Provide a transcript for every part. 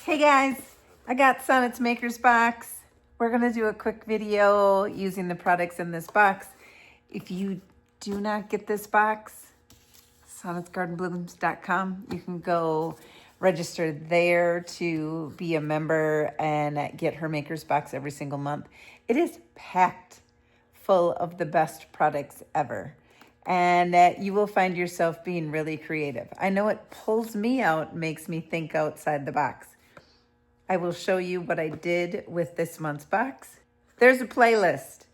Hey guys, I got Sonnet's Maker's Box. We're going to do a quick video using the products in this box. If you do not get this box, sonnetsgardenblooms.com, you can go register there to be a member and get her Maker's Box every single month. It is packed full of the best products ever. And you will find yourself being really creative. I know it pulls me out, makes me think outside the box. I will show you what I did with this month's box. There's a playlist.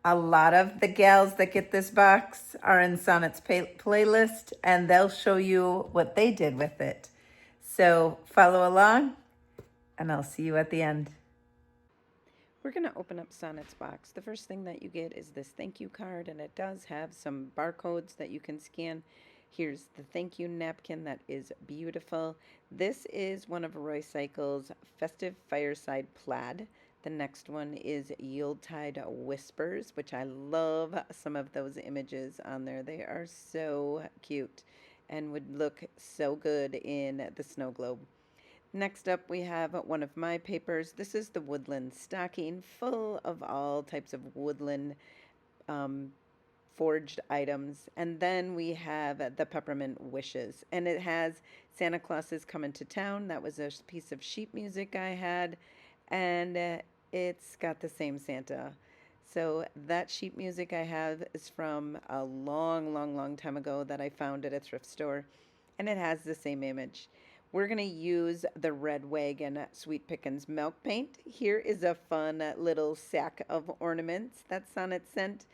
A lot of the gals that get this box are in Sonnet's playlist, and they'll show you what they did with it. So follow along, and I'll see you at the end. We're going to open up Sonnet's box. The first thing that you get is this thank you card, and it does have some barcodes that you can scan. Here's the thank you napkin that is beautiful. This is one of Roy Cycle's Festive Fireside Plaid. The next one is Yuletide Whispers, which I love some of those images on there. They are so cute and would look so good in the snow globe. Next up, we have one of my papers. This is the Woodland Stocking, full of all types of woodland forged items. And then we have the Peppermint Wishes, and it has Santa Claus is Coming to Town. That was a piece of sheet music I had, and it's got the same Santa. So that sheet music I have is from a long time ago that I found at a thrift store, and it has the same image. We're going to use the Red Wagon Sweet Pickins milk paint. Here is a fun little sack of ornaments that Sonnet sent.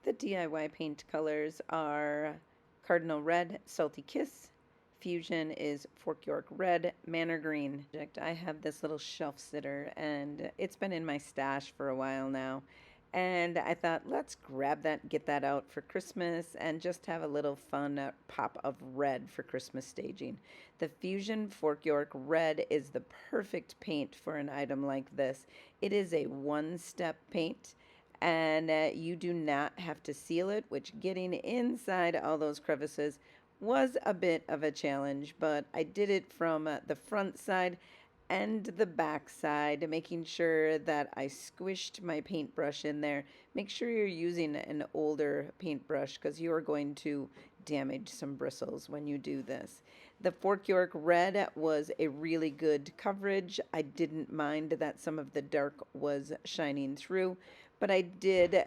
The DIY paint colors are Cardinal Red, Salty Kiss. Fusion is Fork York Red, Manor Green. I have this little shelf sitter, and it's been in my stash for a while now. And I thought, let's grab that, get that out for Christmas, and just have a little fun pop of red for Christmas staging. The Fusion Fork York Red is the perfect paint for an item like this. It is a one-step paint, and you do not have to seal it, which getting inside all those crevices was a bit of a challenge, but I did it from the front side and the back side, making sure that I squished my paintbrush in there. Make sure you're using an older paintbrush because you are going to damage some bristles when you do this. The Fork York Red was a really good coverage. I didn't mind that some of the dark was shining through, but I did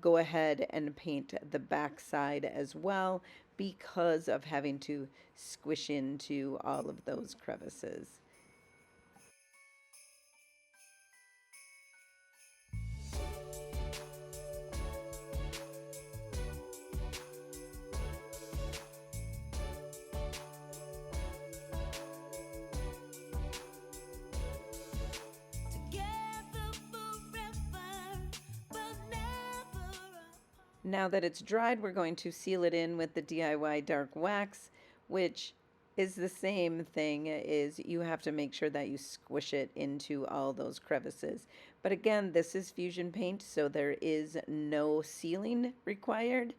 go ahead and paint the back side as well because of having to squish into all of those crevices. Now that it's dried, we're going to seal it in with the DIY dark wax, which is the same thing. Is you have to make sure that you squish it into all those crevices. But again, this is fusion paint, so there is no sealing required.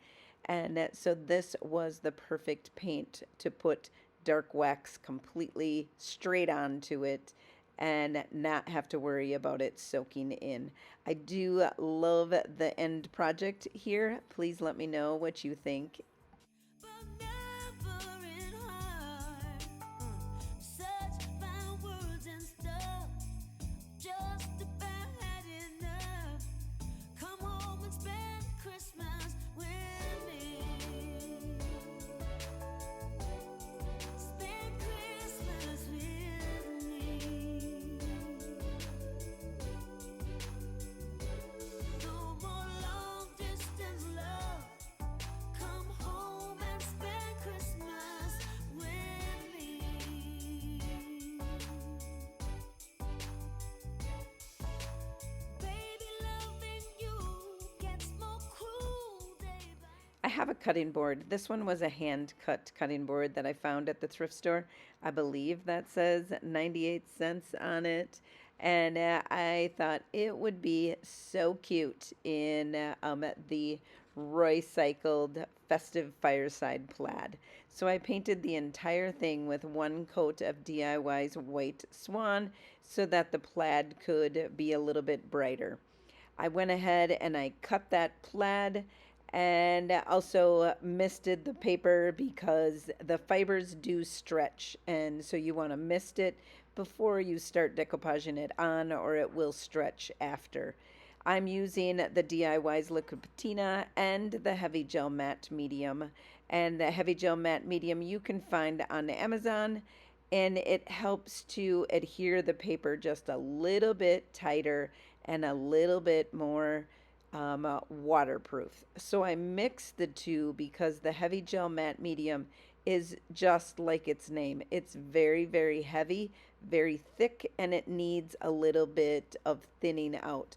And so this was the perfect paint to put dark wax completely straight onto it and not have to worry about it soaking in. I do love the end project here. Please let me know what you think. I have a cutting board. This one was a hand-cut cutting board that I found at the thrift store. I believe that says 98 cents on it. And I thought it would be so cute in the Roy-cycled festive fireside plaid. So I painted the entire thing with one coat of DIY's white swan so that the plaid could be a little bit brighter. I went ahead and I cut that plaid and also misted the paper because the fibers do stretch, and so you want to mist it before you start decoupaging it on, or it will stretch after. I'm using the DIY's liquid patina and the heavy gel matte medium, and the heavy gel matte medium you can find on Amazon, and it helps to adhere the paper just a little bit tighter and a little bit more waterproof. So I mix the two because the heavy gel matte medium is just like its name. It's very, very heavy, very thick, and it needs a little bit of thinning out.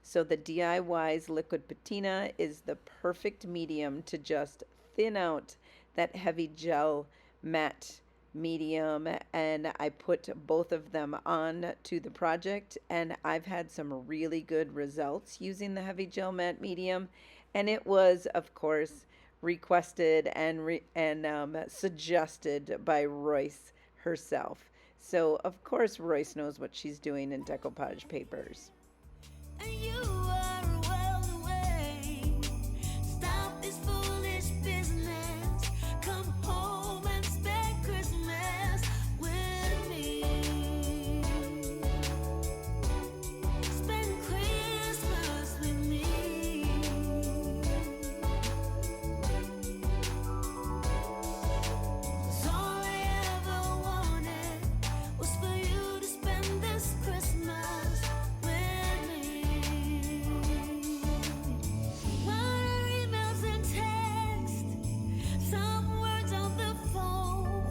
So the DIY's liquid patina is the perfect medium to just thin out that heavy gel matte medium, and I put both of them on to the project, and I've had some really good results using the heavy gel matte medium, and it was of course requested and suggested by Royce herself. So of course Royce knows what she's doing in decoupage papers. And you are well away. Stop this foolish business. Come home and spend Christmas with me. Spend Christmas with me. 'Cause all I ever wanted was for you to spend this Christmas with me. Wire emails and text, some words on the phone,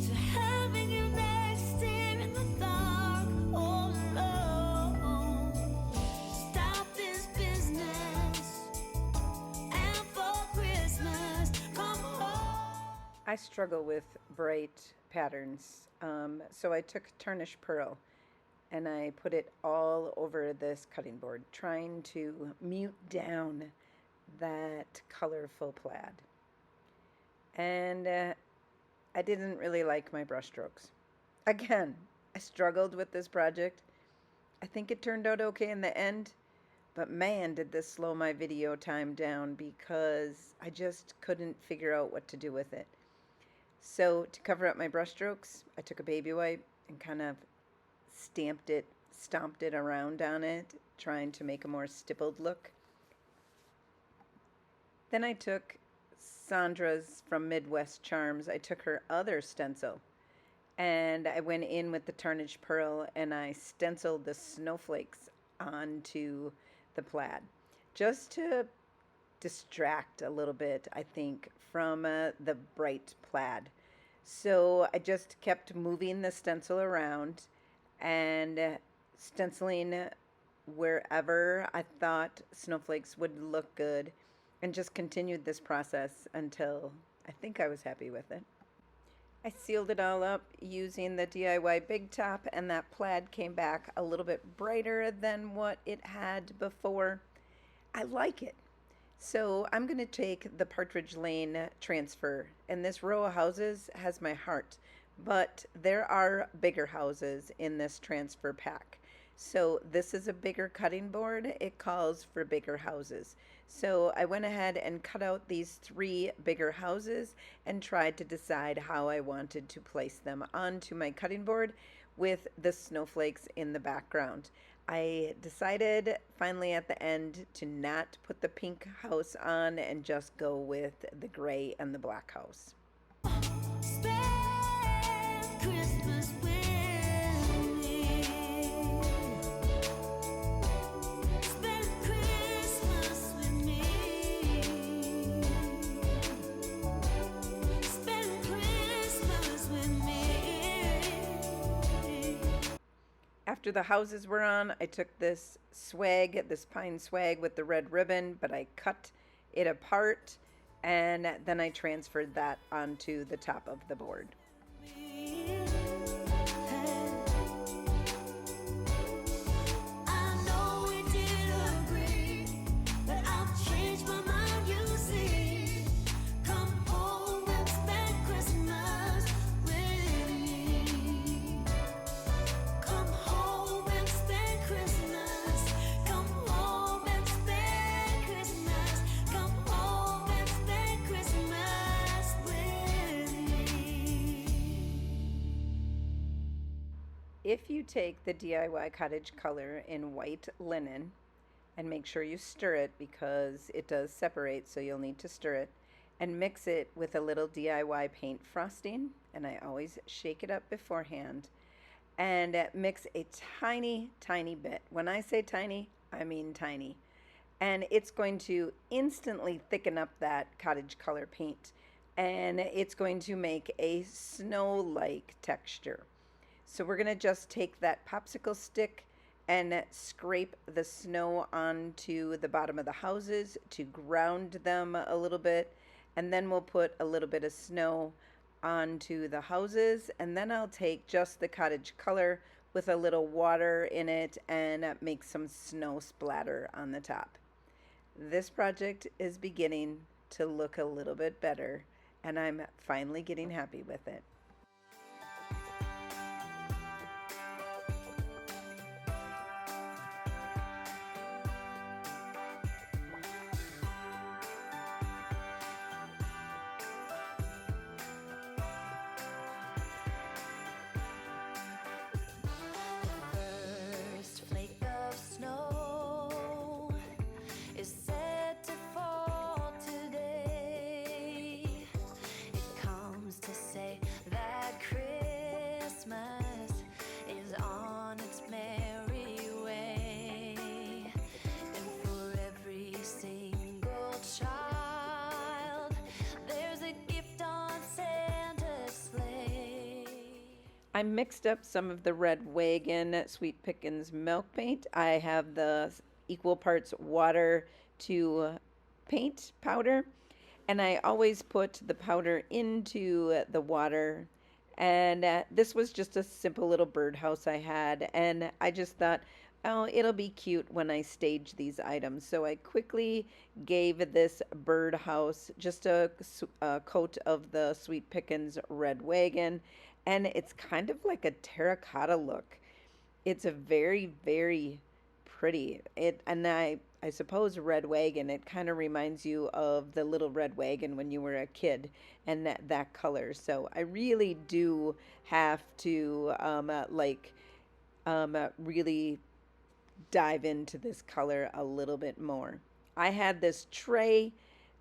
to having you next here in the dark all alone. Stop this business, and for Christmas, come home. I struggle with bright patterns, so I took tarnished pearl and I put it all over this cutting board, trying to mute down that colorful plaid. And I didn't really like my brush strokes. Again, I struggled with this project. I think it turned out okay in the end, but man, did this slow my video time down because I just couldn't figure out what to do with it. So to cover up my brush strokes, I took a baby wipe and kind of stomped it around on it, trying to make a more stippled look. Then I took Sandra's from Midwest Charms. I took her other stencil and I went in with the tarnished pearl and I stenciled the snowflakes onto the plaid just to distract a little bit, I think, from the bright plaid. So I just kept moving the stencil around and stenciling wherever I thought snowflakes would look good, and just continued this process until I think I was happy with it. I sealed it all up using the DIY Big Top, and that plaid came back a little bit brighter than what it had before. I like it. So I'm going to take the Partridge Lane transfer, and this row of houses has my heart, but there are bigger houses in this transfer pack. So this is a bigger cutting board. It calls for bigger houses. So I went ahead and cut out these 3 bigger houses and tried to decide how I wanted to place them onto my cutting board with the snowflakes in the background. I decided finally at the end to not put the pink house on and just go with the gray and the black house. Spend Christmas with me. Spend Christmas with me. Spend Christmas with me. After the houses were on, I took this swag, this pine swag with the red ribbon, but I cut it apart and then I transferred that onto the top of the board. I know we did agree, but I've changed my if you take the DIY cottage color in white linen and make sure you stir it because it does separate, so you'll need to stir it, and mix it with a little DIY paint frosting, and I always shake it up beforehand, and mix a tiny, tiny bit. When I say tiny, I mean tiny. And it's going to instantly thicken up that cottage color paint, and it's going to make a snow-like texture. So we're going to just take that popsicle stick and scrape the snow onto the bottom of the houses to ground them a little bit, and then we'll put a little bit of snow onto the houses, and then I'll take just the cottage color with a little water in it and make some snow splatter on the top. This project is beginning to look a little bit better, and I'm finally getting happy with it. First flake of snow is set to fall today. It comes to say that Christmas is on its merry way. And for every single child, there's a gift on Santa's sleigh. I mixed up some of the Red Wagon Sweet Pickins milk paint. I have the equal parts water to paint powder, and I always put the powder into the water. And this was just a simple little birdhouse I had, and I just thought, oh, it'll be cute when I stage these items. So I quickly gave this birdhouse just a coat of the Sweet Pickins Red Wagon, and it's kind of like a terracotta look. It's a very, very pretty. I suppose Red Wagon, it kind of reminds you of the little red wagon when you were a kid, and that color. So I really do have to really dive into this color a little bit more. I had this tray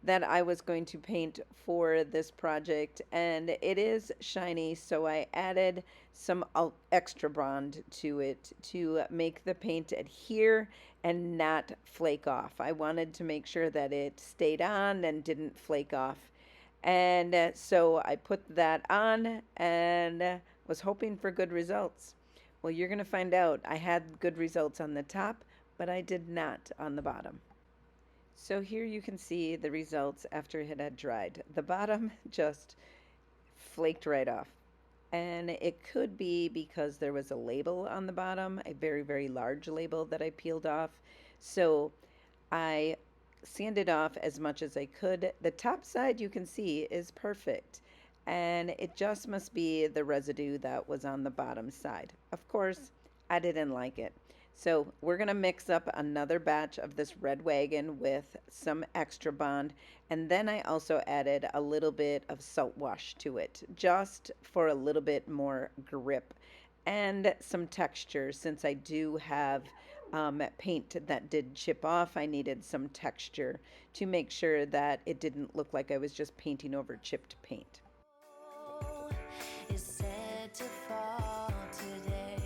that I was going to paint for this project, and it is shiny, so I added some extra bond to it to make the paint adhere and not flake off. I wanted to make sure that it stayed on and didn't flake off. And so I put that on and was hoping for good results. Well, you're going to find out. I had good results on the top, but I did not on the bottom. So here you can see the results after it had dried. The bottom just flaked right off. And it could be because there was a label on the bottom, a very, very large label that I peeled off. So I sanded off as much as I could. The top side you can see is perfect. And it just must be the residue that was on the bottom side. Of course, I didn't like it. So we're going to mix up another batch of this Red Wagon with some extra bond. And then I also added a little bit of salt wash to it, just for a little bit more grip and some texture. Since I do have paint that did chip off, I needed some texture to make sure that it didn't look like I was just painting over chipped paint. Is said to fall today.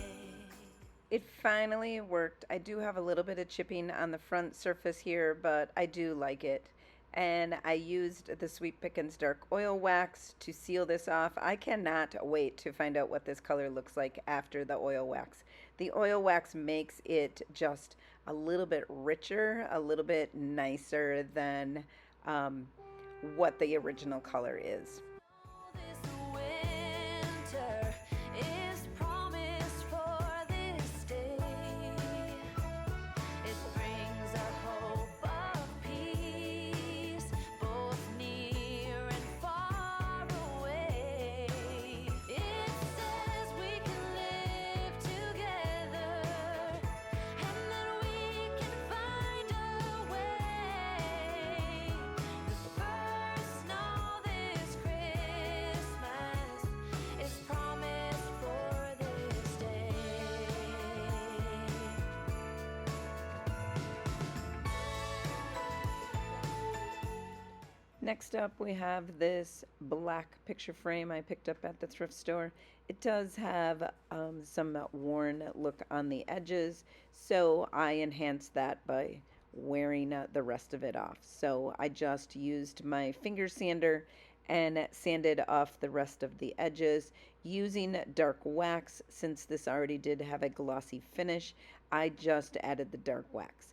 It finally worked. I do have a little bit of chipping on the front surface here, but I do like it. And I used the Sweet Pickins Dark Oil Wax to seal this off. I cannot wait to find out what this color looks like after the oil wax. The oil wax makes it just a little bit richer, a little bit nicer than what the original color is. This winter is promised for this day. It brings a hope of peace, both near and far away. It says we can live together, and that we can find a way. The first snow this Christmas Next up, we have this black picture frame I picked up at the thrift store. It does have some worn look on the edges, so I enhanced that by wearing the rest of it off. So I just used my finger sander and sanded off the rest of the edges using dark wax. Since this already did have a glossy finish, I just added the dark wax.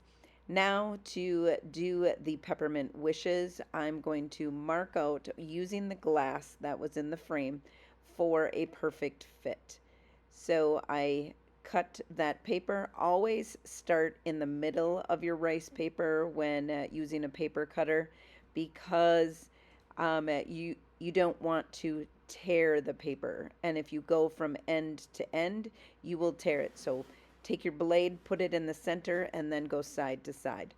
Now to do the peppermint wishes, I'm going to mark out using the glass that was in the frame for a perfect fit. So I cut that paper. Always start in the middle of your rice paper when using a paper cutter, because you don't want to tear the paper, and if you go from end to end, you will tear it. So take your blade, put it in the center, and then go side to side.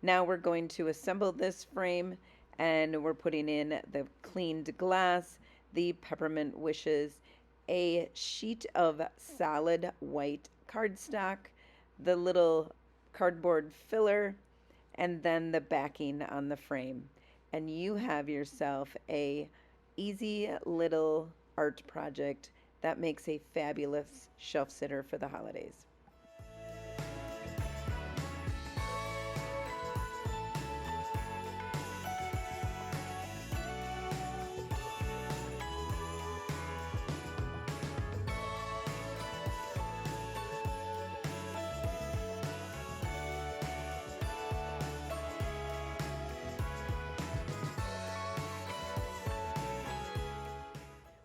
Now we're going to assemble this frame, and we're putting in the cleaned glass, the peppermint wishes, a sheet of solid white cardstock, the little cardboard filler, and then the backing on the frame. And you have yourself a easy little art project that makes a fabulous shelf sitter for the holidays.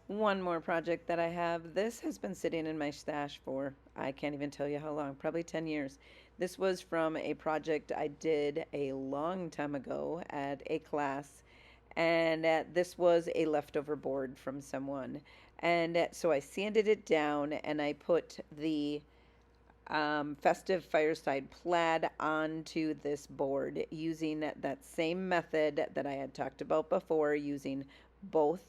One more project that I have. This has been sitting in my stash for, I can't even tell you how long, probably 10 years. This was from a project I did a long time ago at a class, and this was a leftover board from someone. And so I sanded it down and I put the festive fireside plaid onto this board using that same method that I had talked about before, using both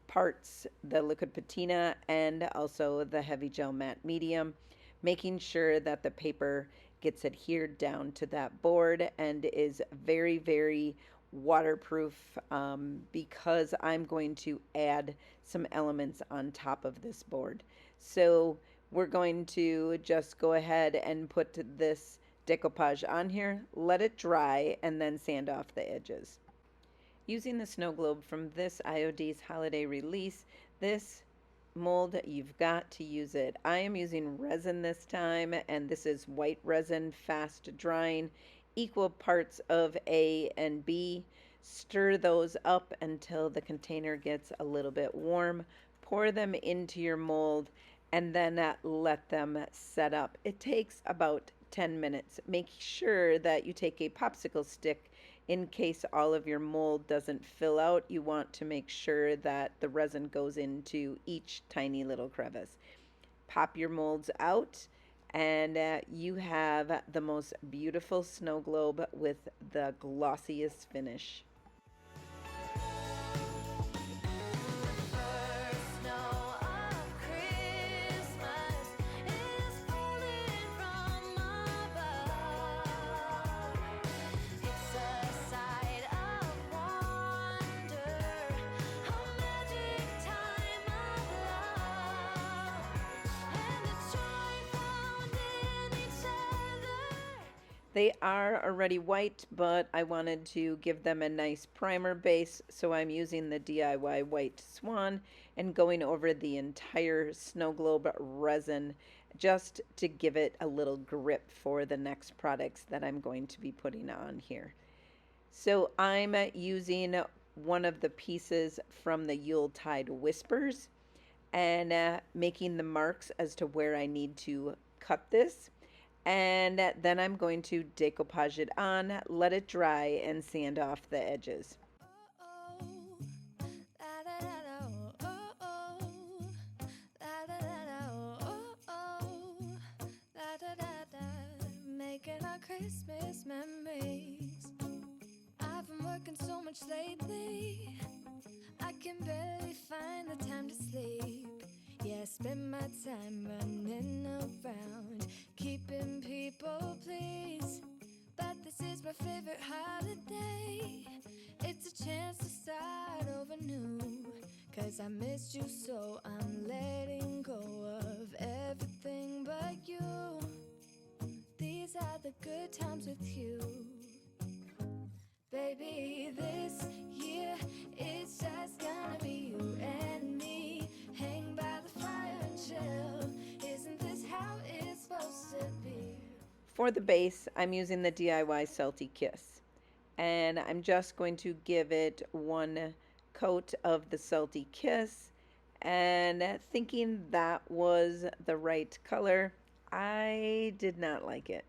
parts, the liquid patina and also the heavy gel matte medium, making sure that the paper gets adhered down to that board and is very, very waterproof, because I'm going to add some elements on top of this board. So we're going to just go ahead and put this decoupage on here, let it dry, and then sand off the edges. Using the snow globe from this IOD's holiday release, this mold, you've got to use it. I am using resin this time, and this is white resin, fast drying, equal parts of A and B. Stir those up until the container gets a little bit warm. Pour them into your mold and then let them set up. It takes about 10 minutes. Make sure that you take a popsicle stick in case all of your mold doesn't fill out. You want to make sure that the resin goes into each tiny little crevice. Pop your molds out, and you have the most beautiful snow globe with the glossiest finish. First snow of Christmas is falling from above. It's a sight of wonder, a magic time of love, and the joy found in each other. They are already white, but I wanted to give them a nice primer base, so I'm using the DIY White Swan and going over the entire snow globe resin just to give it a little grip for the next products that I'm going to be putting on here. So I'm using one of the pieces from the Yuletide Whispers and making the marks as to where I need to cut this. And then I'm going to decoupage it on, let it dry, and sand off the edges. Making our Christmas memories. I've been working so much lately, I can barely find the time to sleep. Yeah, I spend my time running around, keeping people pleased. But this is my favorite holiday. It's a chance to 'cause I missed you so. I'm letting go of everything but you. These are the good times with you. Baby, this year it's just gonna be you and me. Hang by the fire and chill. Isn't this how it's supposed to be? For the base, I'm using the DIY Salty Kiss. And I'm just going to give it one coat of the Salty Kiss. And thinking that was the right color, I did not like it.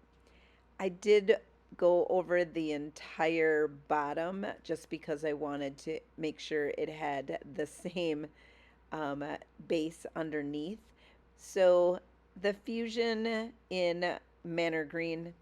I did go over the entire bottom just because I wanted to make sure it had the same base underneath. So the fusion in Manor Green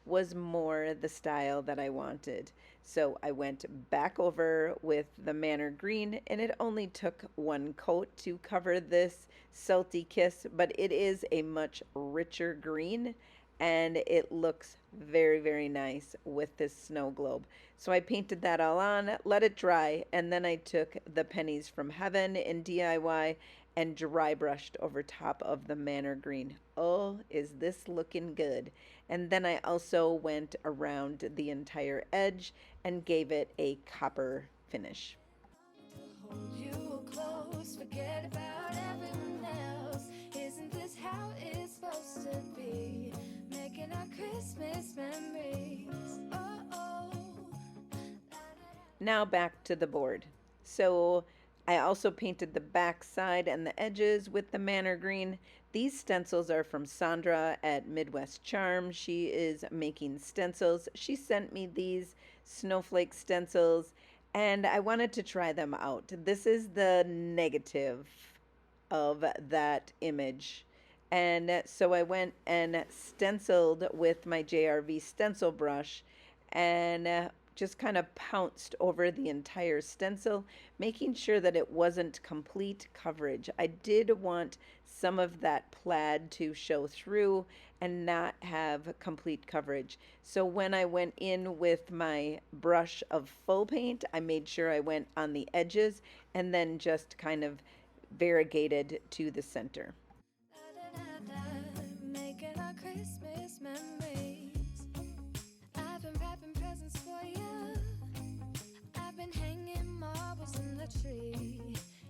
was more the style that I wanted. So I went back over with the Manor Green, and it only took one coat to cover this Salty Kiss, but it is a much richer green, and it looks very, very nice with this snow globe. So I painted that all on, let it dry, and then I took the Pennies from Heaven in DIY and dry brushed over top of the Manor Green. Oh, is this looking good? And then I also went around the entire edge and gave it a copper finish. Hold you close, forget about everyone else. Isn't this how it's supposed to be? Making our Christmas memories. Oh, oh. Now back to the board. So I also painted the back side and the edges with the Manor Green. These stencils are from Sandra at Midwest Charm. She is making stencils. She sent me these snowflake stencils, and I wanted to try them out. This is the negative of that image. And so I went and stenciled with my JRV stencil brush and just kind of pounced over the entire stencil, making sure that it wasn't complete coverage. I did want some of that plaid to show through and not have complete coverage. So when I went in with my brush of full paint, I made sure I went on the edges and then just kind of variegated to the center. Making our Christmas memories. I've been wrapping presents for you. I've been hanging marbles in the tree,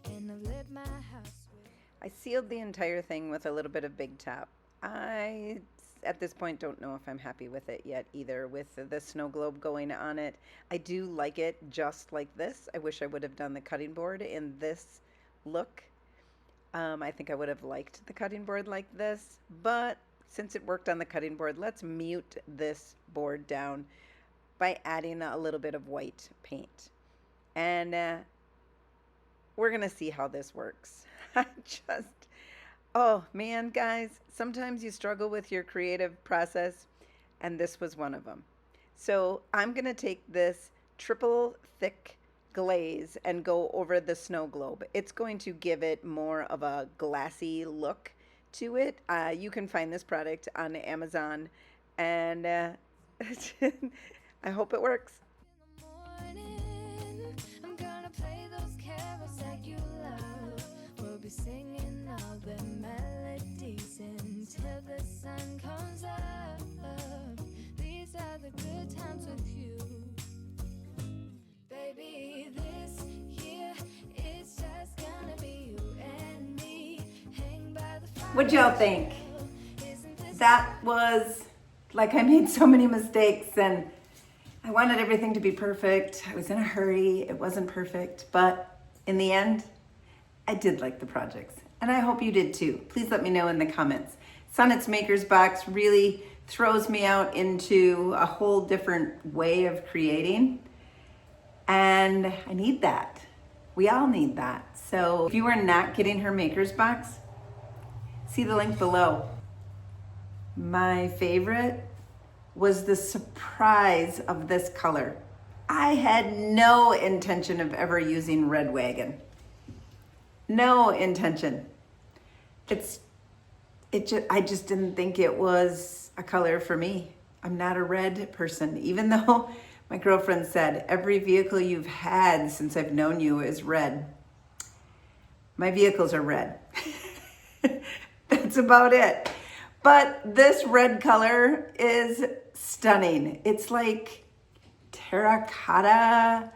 and I've lit my house with. I sealed the entire thing with a little bit of Big Top. I, at this point, don't know if I'm happy with it yet either, with the snow globe going on it. I do like it just like this. I wish I would have done the cutting board in this look. I think I would have liked the cutting board like this, but since it worked on the cutting board, let's mute this board down by adding a little bit of white paint. And we're going to see how this works. Oh man, guys, sometimes you struggle with your creative process, and this was one of them. So I'm going to take this triple thick glaze and go over the snow globe. It's going to give it more of a glassy look to it. You can find this product on Amazon, and I hope it works. In the morning, I'm gonna play those carols that you love. We'll be singing all the melodies until the sun comes up. These are the good times with you. Baby, this year it's just gonna be you and me. Hang by the fire. What'd y'all think? Isn't this That was like I made so many mistakes and I wanted everything to be perfect. I was in a hurry. It wasn't perfect, but in the end, I did like the projects. And I hope you did too. Please let me know in the comments. Sonnet's Maker's Box really throws me out into a whole different way of creating. And I need that. We all need that. So if you are not getting her Maker's Box, see the link below. My favorite was the surprise of this color. I had no intention of ever using Red Wagon. No intention. I just didn't think it was a color for me. I'm not a red person, even though my girlfriend said every vehicle you've had since I've known you is red. My vehicles are red. That's about it. But this red color is stunning. It's like terracotta,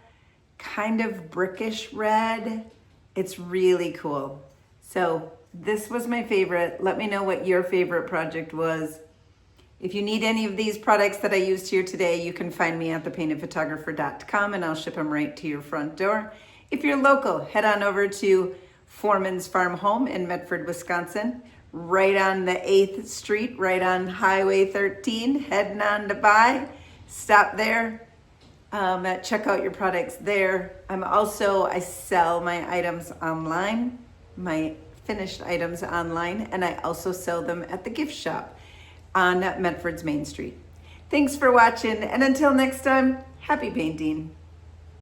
kind of brickish red. It's really cool. So this was my favorite. Let me know what your favorite project was. If you need any of these products that I used here today, you can find me at thepaintedphotographer.com and I'll ship them right to your front door. If you're local, head on over to Foreman's Farm Home in Medford, Wisconsin, right on the 8th Street, right on Highway 13, heading on to buy. Stop there, check out your products there. I sell my items online, my finished items online, and I also sell them at the gift shop on Medford's Main Street. Thanks for watching, and until next time, happy painting.